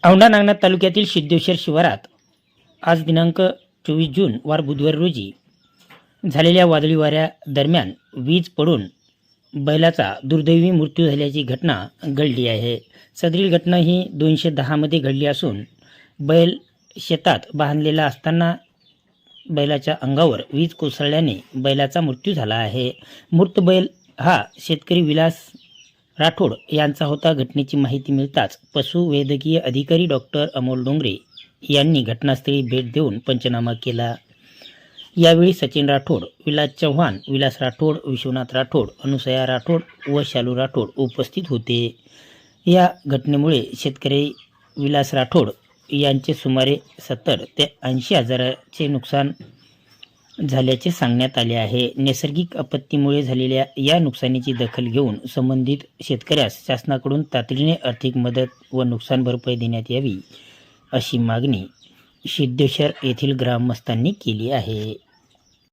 औंढा नागनाथ तालुक्यातील सिद्धेश्वर शिवारात आज दिनांक 24 जून वार बुधवार रोजी झालेल्या वादळी वाऱ्या दरम्यान वीज पडून बैलाचा दुर्दैवी मृत्यू झाल्याची घटना घडली आहे। सदरील घटना ही 210 मध्ये घडली असून बैल शेतात बांधलेला असताना बैलाच्या अंगावर वीज कोसळल्याने बैलाचा मृत्यू झाला आहे। मृत बैल हा शेतकरी विलास राठोड यांचा होता। घटनेची माहिती मिळताच पशुवैद्यकीय अधिकारी डॉक्टर अमोल डोंगरे यांनी घटनास्थळी भेट देऊन पंचनामा केला। यावेळी सचिन राठोड, विलास चव्हाण, विलास राठोड, विश्वनाथ राठोड, अनुसया राठोड व शालू राठोड उपस्थित होते। या घटनेमुळे शेतकरी विलास राठोड यांचे सुमारे 70 ते 80 हजाराचे नुकसान झाल्याचे सांगण्यात आले आहे। नैसर्गिक आपत्तीमुळे झालेल्या या नुकसानीची दखल घेऊन संबंधित शेतकऱ्यास शासनाकडून तातडीने आर्थिक मदत व नुकसान भरपाई देण्यात यावी अशी मागणी सिद्धेश्वर येथील ग्रामस्थांनी केली आहे।